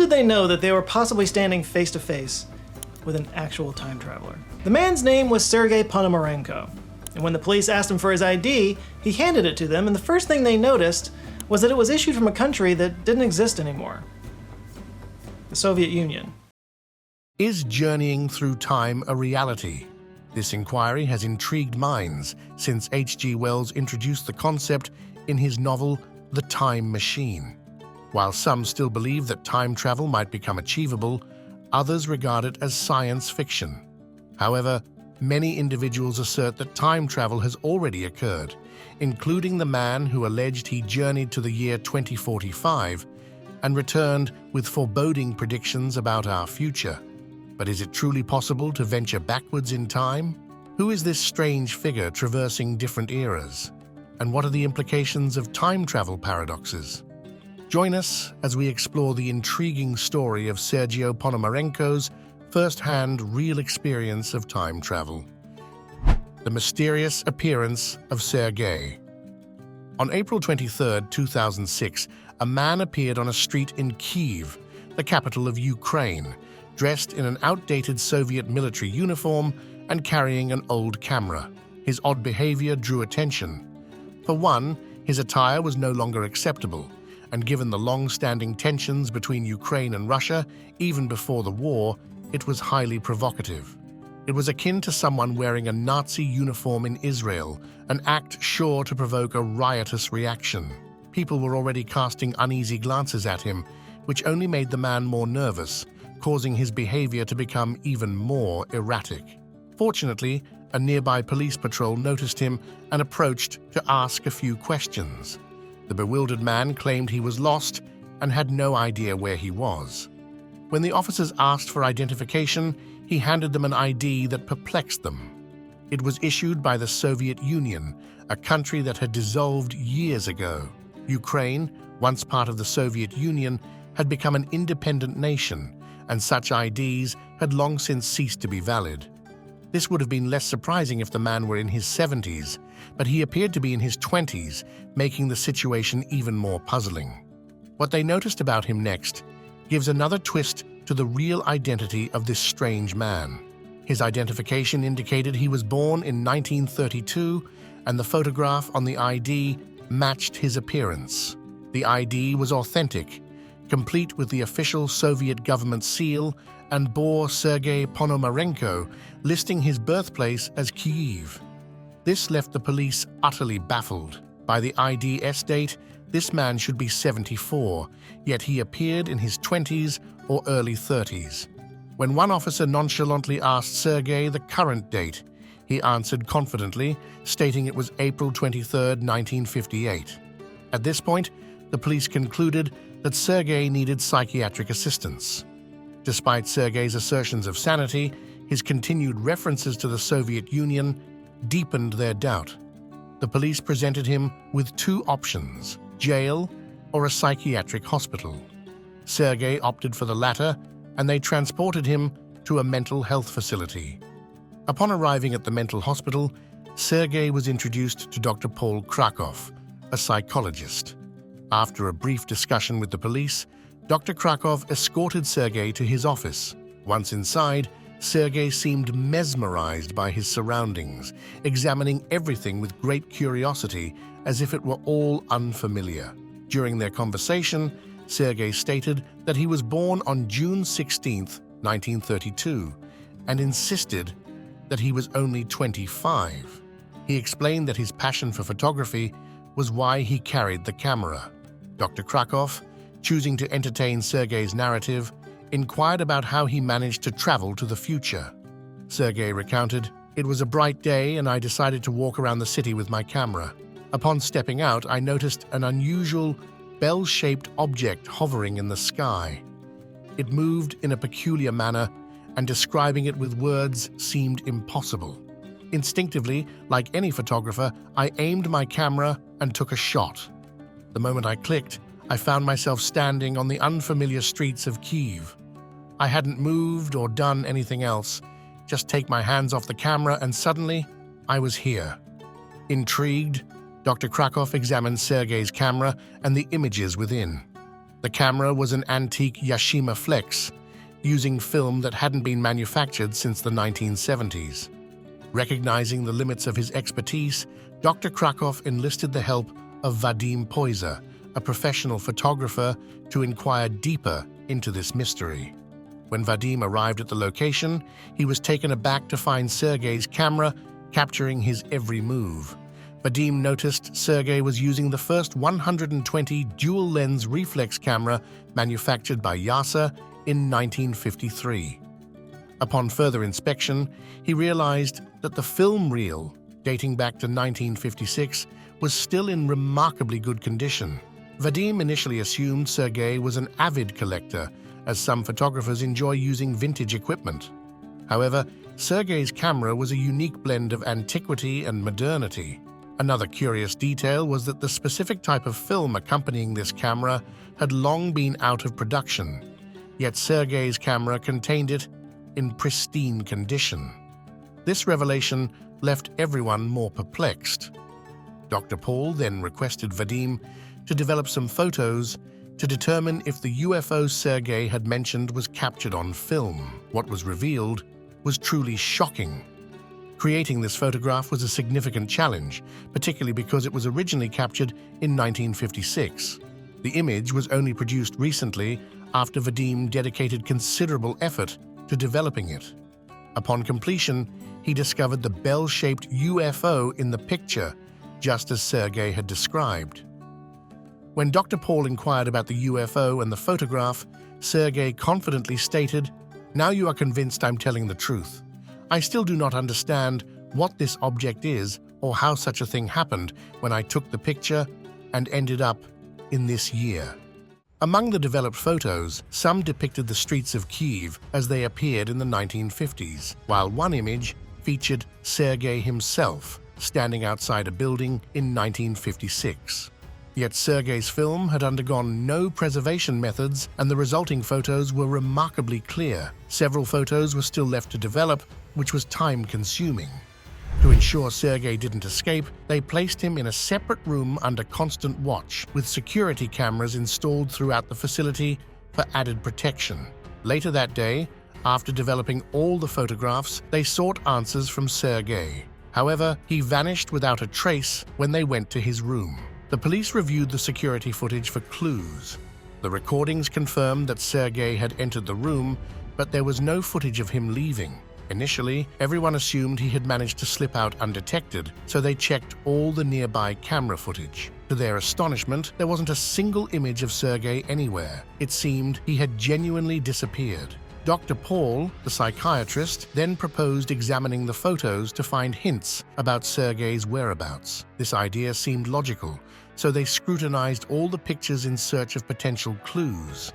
did they know that they were possibly standing face to face with an actual time traveler? The man's name was Sergei Ponomarenko, and when the police asked him for his ID, he handed it to them, and the first thing they noticed was that it was issued from a country that didn't exist anymore: the Soviet Union. Is journeying through time a reality? This inquiry has intrigued minds since H.G. Wells introduced the concept in his novel The Time Machine. While some still believe that time travel might become achievable, others regard it as science fiction. However, many individuals assert that time travel has already occurred, including the man who alleged he journeyed to the year 2045 and returned with foreboding predictions about our future. But is it truly possible to venture backwards in time? Who is this strange figure traversing different eras? And what are the implications of time travel paradoxes? Join us as we explore the intriguing story of Sergei Ponomarenko's first-hand real experience of time travel. The mysterious appearance of Sergei. On April 23, 2006, a man appeared on a street in Kyiv, the capital of Ukraine, dressed in an outdated Soviet military uniform and carrying an old camera. His odd behavior drew attention. For one, his attire was no longer acceptable, and given the long-standing tensions between Ukraine and Russia, even before the war, it was highly provocative. It was akin to someone wearing a Nazi uniform in Israel, an act sure to provoke a riotous reaction. People were already casting uneasy glances at him, which only made the man more nervous, causing his behavior to become even more erratic. Fortunately, a nearby police patrol noticed him and approached to ask a few questions. The bewildered man claimed he was lost and had no idea where he was. When the officers asked for identification, he handed them an ID that perplexed them. It was issued by the Soviet Union, a country that had dissolved years ago. Ukraine, once part of the Soviet Union, had become an independent nation, and such IDs had long since ceased to be valid. This would have been less surprising if the man were in his 70s, but he appeared to be in his 20s, making the situation even more puzzling. What they noticed about him next gives another twist to the real identity of this strange man. His identification indicated he was born in 1932, and the photograph on the ID matched his appearance. The ID was authentic, complete with the official Soviet government seal, and bore Sergei Ponomarenko, listing his birthplace as Kyiv. This left the police utterly baffled. By the ID's date, this man should be 74, yet he appeared in his 20s or early 30s. When one officer nonchalantly asked Sergei the current date, he answered confidently, stating it was April 23, 1958. At this point, the police concluded that Sergei needed psychiatric assistance. Despite Sergei's assertions of sanity, his continued references to the Soviet Union deepened their doubt. The police presented him with two options: jail or a psychiatric hospital. Sergei opted for the latter, and they transported him to a mental health facility. Upon arriving at the mental hospital, Sergei was introduced to Dr. Paul Krakow, a psychologist. After a brief discussion with the police, Dr. Krakow escorted Sergei to his office. Once inside, Sergei seemed mesmerized by his surroundings, examining everything with great curiosity as if it were all unfamiliar. During their conversation, Sergei stated that he was born on June 16, 1932, and insisted that he was only 25. He explained that his passion for photography was why he carried the camera. Dr. Krakow, choosing to entertain Sergei's narrative, inquired about how he managed to travel to the future. Sergei recounted, "It was a bright day and I decided to walk around the city with my camera. Upon stepping out, I noticed an unusual, bell-shaped object hovering in the sky. It moved in a peculiar manner, and describing it with words seemed impossible. Instinctively, like any photographer, I aimed my camera and took a shot. The moment I clicked, I found myself standing on the unfamiliar streets of Kyiv. I hadn't moved or done anything else, just take my hands off the camera and suddenly, I was here." Intrigued, Dr. Krakow examined Sergei's camera and the images within. The camera was an antique Yashima Flex, using film that hadn't been manufactured since the 1970s. Recognizing the limits of his expertise, Dr. Krakow enlisted the help of Vadim Poyser, a professional photographer, to inquire deeper into this mystery. When Vadim arrived at the location, he was taken aback to find Sergei's camera capturing his every move. Vadim noticed Sergei was using the first 120 dual-lens reflex camera manufactured by Yasa in 1953. Upon further inspection, he realized that the film reel, dating back to 1956, was still in remarkably good condition. Vadim initially assumed Sergei was an avid collector, as some photographers enjoy using vintage equipment. However, Sergei's camera was a unique blend of antiquity and modernity. Another curious detail was that the specific type of film accompanying this camera had long been out of production, yet Sergei's camera contained it in pristine condition. This revelation left everyone more perplexed. Dr. Paul then requested Vadim to develop some photos to determine if the UFO Sergei had mentioned was captured on film. What was revealed was truly shocking. Creating this photograph was a significant challenge, particularly because it was originally captured in 1956. The image was only produced recently after Vadim dedicated considerable effort to developing it. Upon completion, he discovered the bell-shaped UFO in the picture, just as Sergei had described. When Dr. Paul inquired about the UFO and the photograph, Sergei confidently stated, "Now you are convinced I'm telling the truth. I still do not understand what this object is or how such a thing happened when I took the picture and ended up in this year." Among the developed photos, some depicted the streets of Kyiv as they appeared in the 1950s, while one image featured Sergei himself standing outside a building in 1956. Yet Sergei's film had undergone no preservation methods, and the resulting photos were remarkably clear. Several photos were still left to develop, which was time-consuming. To ensure Sergei didn't escape, they placed him in a separate room under constant watch, with security cameras installed throughout the facility for added protection. Later that day, after developing all the photographs, they sought answers from Sergei. However, he vanished without a trace when they went to his room. The police reviewed the security footage for clues. The recordings confirmed that Sergei had entered the room, but there was no footage of him leaving. Initially, everyone assumed he had managed to slip out undetected, so they checked all the nearby camera footage. To their astonishment, there wasn't a single image of Sergei anywhere. It seemed he had genuinely disappeared. Dr. Paul, the psychiatrist, then proposed examining the photos to find hints about Sergei's whereabouts. This idea seemed logical, so they scrutinized all the pictures in search of potential clues.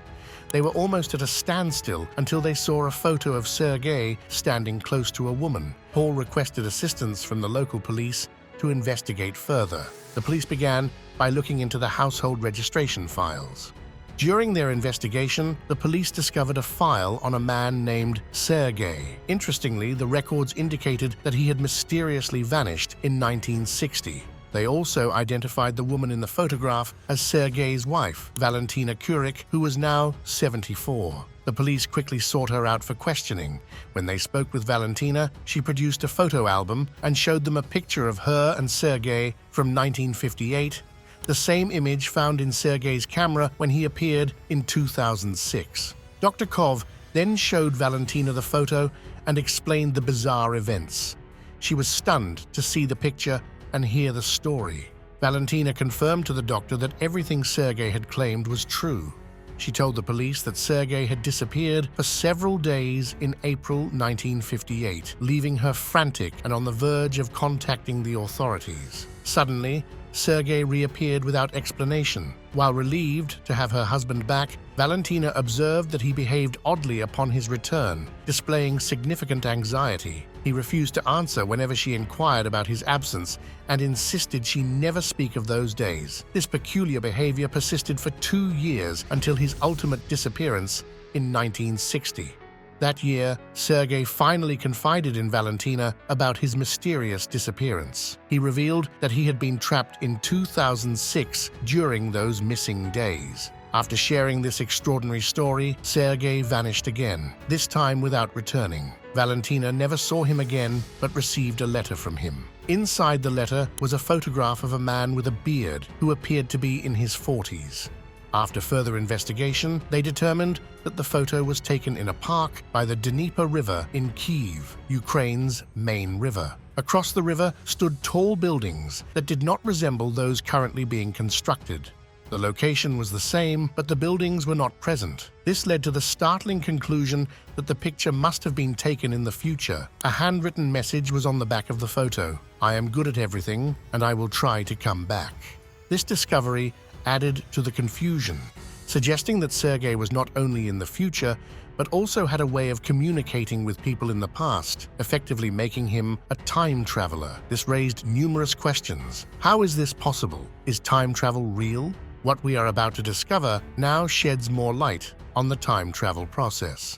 They were almost at a standstill until they saw a photo of Sergei standing close to a woman. Paul requested assistance from the local police to investigate further. The police began by looking into the household registration files. During their investigation, the police discovered a file on a man named Sergei. Interestingly, the records indicated that he had mysteriously vanished in 1960. They also identified the woman in the photograph as Sergei's wife, Valentina Kurik, who was now 74. The police quickly sought her out for questioning. When they spoke with Valentina, she produced a photo album and showed them a picture of her and Sergei from 1958, the same image found in Sergei's camera when he appeared in 2006. Dr. Kov then showed Valentina the photo and explained the bizarre events. She was stunned to see the picture and hear the story. Valentina confirmed to the doctor that everything Sergei had claimed was true. She told the police that Sergei had disappeared for several days in April 1958, leaving her frantic and on the verge of contacting the authorities. Suddenly, Sergei reappeared without explanation. While relieved to have her husband back, Valentina observed that he behaved oddly upon his return, displaying significant anxiety. He refused to answer whenever she inquired about his absence and insisted she never speak of those days. This peculiar behavior persisted for 2 years until his ultimate disappearance in 1960. That year, Sergei finally confided in Valentina about his mysterious disappearance. He revealed that he had been trapped in 2006 during those missing days. After sharing this extraordinary story, Sergei vanished again, this time without returning. Valentina never saw him again, but received a letter from him. Inside the letter was a photograph of a man with a beard who appeared to be in his 40s. After further investigation, they determined that the photo was taken in a park by the Dnieper River in Kyiv, Ukraine's main river. Across the river stood tall buildings that did not resemble those currently being constructed. The location was the same, but the buildings were not present. This led to the startling conclusion that the picture must have been taken in the future. A handwritten message was on the back of the photo. "I am good at everything, and I will try to come back." This discovery added to the confusion, suggesting that Sergei was not only in the future, but also had a way of communicating with people in the past, effectively making him a time traveler. This raised numerous questions. How is this possible? Is time travel real? What we are about to discover now sheds more light on the time travel process.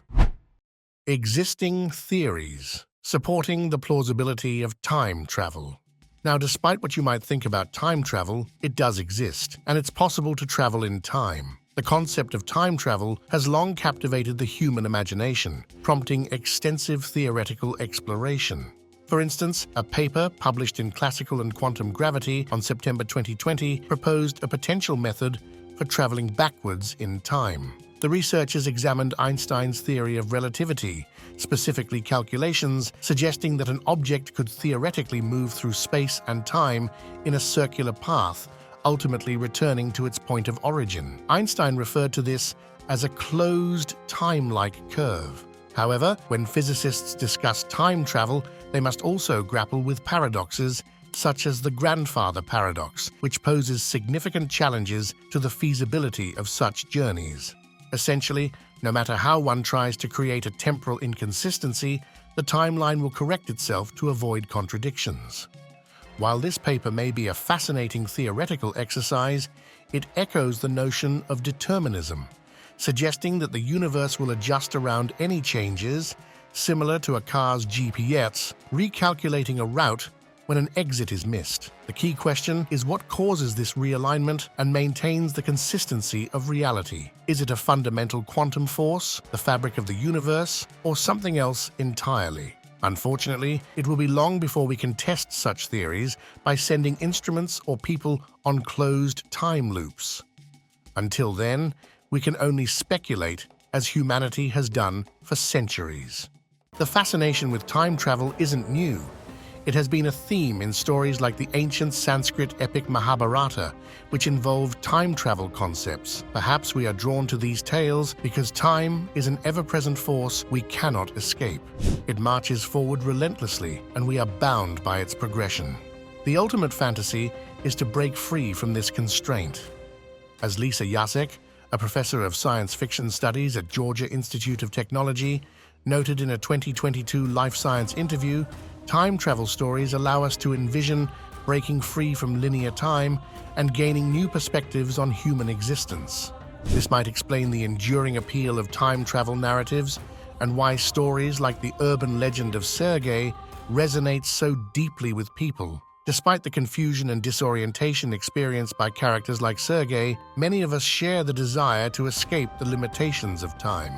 Existing theories supporting the plausibility of time travel. Now, despite what you might think about time travel, it does exist, and it's possible to travel in time. The concept of time travel has long captivated the human imagination, prompting extensive theoretical exploration. For instance, a paper published in Classical and Quantum Gravity on September 2020 proposed a potential method for traveling backwards in time. The researchers examined Einstein's theory of relativity, specifically calculations suggesting that an object could theoretically move through space and time in a circular path, ultimately returning to its point of origin. Einstein referred to this as a closed time-like curve. However, when physicists discuss time travel, they must also grapple with paradoxes such as the grandfather paradox, which poses significant challenges to the feasibility of such journeys. Essentially, no matter how one tries to create a temporal inconsistency, the timeline will correct itself to avoid contradictions. While this paper may be a fascinating theoretical exercise, it echoes the notion of determinism, suggesting that the universe will adjust around any changes, similar to a car's GPS, recalculating a route when an exit is missed. The key question is what causes this realignment and maintains the consistency of reality. Is it a fundamental quantum force, the fabric of the universe, or something else entirely? Unfortunately, it will be long before we can test such theories by sending instruments or people on closed time loops. Until then, we can only speculate, as humanity has done for centuries. The fascination with time travel isn't new. It has been a theme in stories like the ancient Sanskrit epic Mahabharata, which involved time travel concepts. Perhaps we are drawn to these tales because time is an ever-present force we cannot escape. It marches forward relentlessly, and we are bound by its progression. The ultimate fantasy is to break free from this constraint. As Lisa Yasek, a professor of science fiction studies at Georgia Institute of Technology, noted in a 2022 Life Science interview, time travel stories allow us to envision breaking free from linear time and gaining new perspectives on human existence. This might explain the enduring appeal of time travel narratives and why stories like the urban legend of Sergei resonate so deeply with people. Despite the confusion and disorientation experienced by characters like Sergei, many of us share the desire to escape the limitations of time.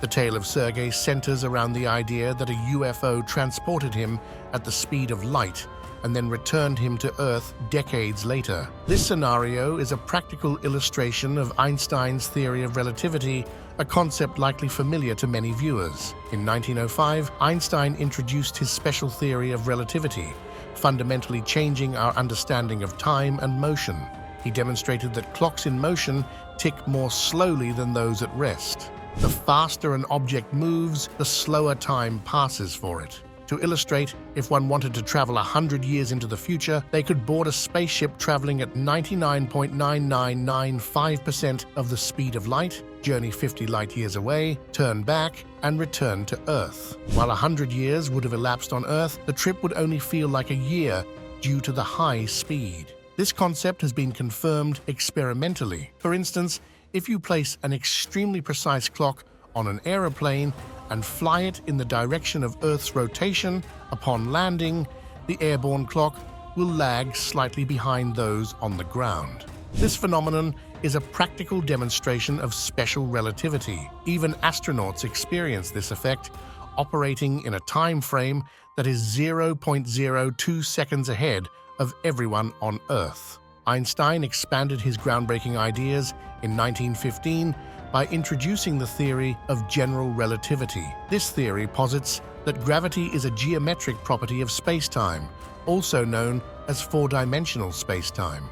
The tale of Sergei centers around the idea that a UFO transported him at the speed of light and then returned him to Earth decades later. This scenario is a practical illustration of Einstein's theory of relativity, a concept likely familiar to many viewers. In 1905, Einstein introduced his special theory of relativity, fundamentally changing our understanding of time and motion. He demonstrated that clocks in motion tick more slowly than those at rest. The faster an object moves, the slower time passes for it. To illustrate, if one wanted to travel 100 years into the future, they could board a spaceship traveling at 99.9995% of the speed of light, journey 50 light-years away, turn back, and return to Earth. While 100 years would have elapsed on Earth, the trip would only feel like a year due to the high speed. This concept has been confirmed experimentally. For instance, if you place an extremely precise clock on an aeroplane and fly it in the direction of Earth's rotation, upon landing, the airborne clock will lag slightly behind those on the ground. This phenomenon is a practical demonstration of special relativity. Even astronauts experience this effect, operating in a time frame that is 0.02 seconds ahead of everyone on Earth. Einstein expanded his groundbreaking ideas in 1915 by introducing the theory of general relativity. This theory posits that gravity is a geometric property of spacetime, also known as four-dimensional spacetime.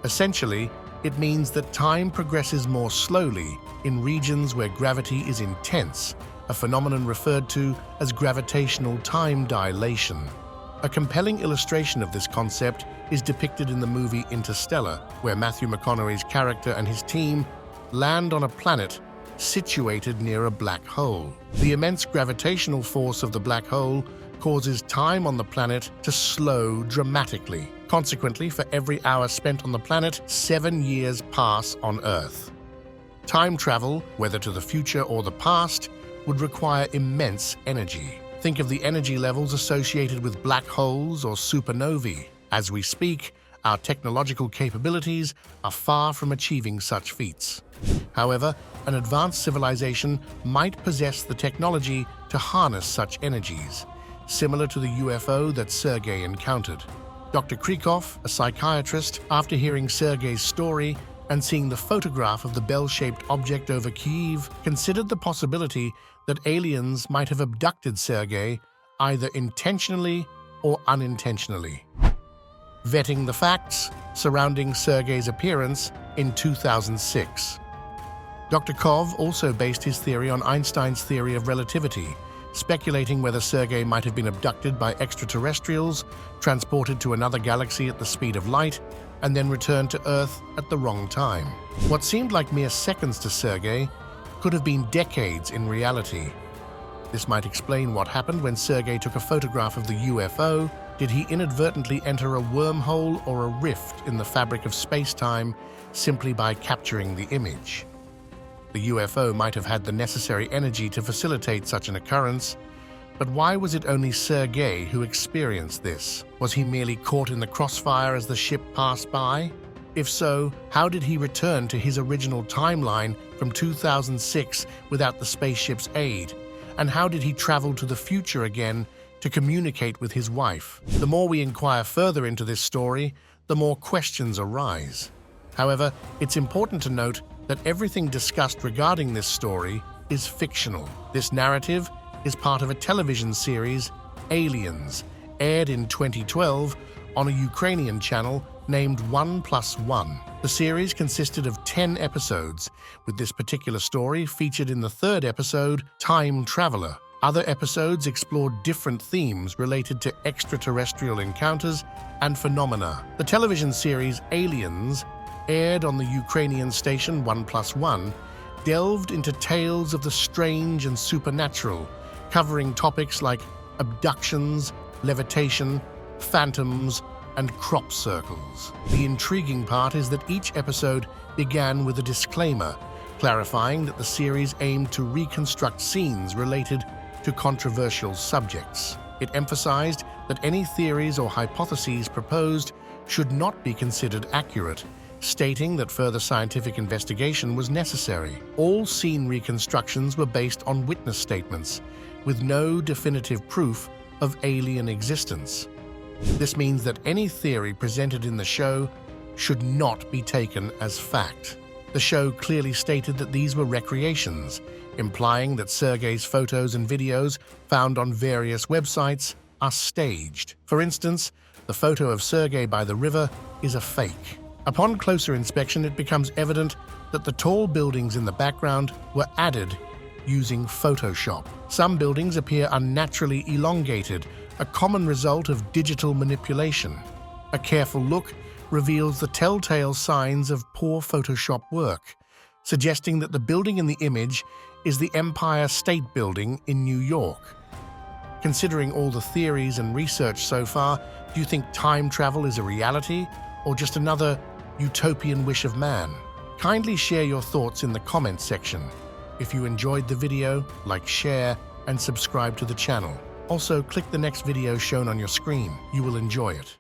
Essentially, it means that time progresses more slowly in regions where gravity is intense, a phenomenon referred to as gravitational time dilation. A compelling illustration of this concept is depicted in the movie Interstellar, where Matthew McConaughey's character and his team land on a planet situated near a black hole. The immense gravitational force of the black hole causes time on the planet to slow dramatically. Consequently, for every hour spent on the planet, 7 years pass on Earth. Time travel, whether to the future or the past, would require immense energy. Think of the energy levels associated with black holes or supernovae. As we speak, our technological capabilities are far from achieving such feats. However, an advanced civilization might possess the technology to harness such energies, similar to the UFO that Sergei encountered. Dr. Krykov, a psychiatrist, after hearing Sergei's story and seeing the photograph of the bell-shaped object over Kyiv, considered the possibility that aliens might have abducted Sergei either intentionally or unintentionally. Vetting the facts surrounding Sergei's appearance in 2006. Dr. Kov also based his theory on Einstein's theory of relativity, speculating whether Sergei might have been abducted by extraterrestrials, transported to another galaxy at the speed of light, and then returned to Earth at the wrong time. What seemed like mere seconds to Sergei could have been decades in reality. This might explain what happened when Sergei took a photograph of the UFO. Did he inadvertently enter a wormhole or a rift in the fabric of space-time simply by capturing the image? The UFO might have had the necessary energy to facilitate such an occurrence, but why was it only Sergei who experienced this? Was he merely caught in the crossfire as the ship passed by? If so, how did he return to his original timeline from 2006 without the spaceship's aid? And how did he travel to the future again to communicate with his wife? The more we inquire further into this story, the more questions arise. However, it's important to note that everything discussed regarding this story is fictional. This narrative is part of a television series, Aliens, aired in 2012 on a Ukrainian channel named 1+1. The series consisted of 10 episodes, with this particular story featured in the third episode, Time Traveler. Other episodes explored different themes related to extraterrestrial encounters and phenomena. The television series Aliens, aired on the Ukrainian station 1+1, delved into tales of the strange and supernatural, covering topics like abductions, levitation, phantoms, and crop circles. The intriguing part is that each episode began with a disclaimer, clarifying that the series aimed to reconstruct scenes related to controversial subjects. It emphasized that any theories or hypotheses proposed should not be considered accurate, stating that further scientific investigation was necessary. All scene reconstructions were based on witness statements, with no definitive proof of alien existence. This means that any theory presented in the show should not be taken as fact. The show clearly stated that these were recreations, implying that Sergei's photos and videos found on various websites are staged. For instance, the photo of Sergei by the river is a fake. Upon closer inspection, it becomes evident that the tall buildings in the background were added using Photoshop. Some buildings appear unnaturally elongated, a common result of digital manipulation. A careful look reveals the telltale signs of poor Photoshop work, suggesting that the building in the image is the Empire State Building in New York. Considering all the theories and research so far, do you think time travel is a reality or just another utopian wish of man? Kindly share your thoughts in the comments section. If you enjoyed the video, like, share, and subscribe to the channel. Also, click the next video shown on your screen. You will enjoy it.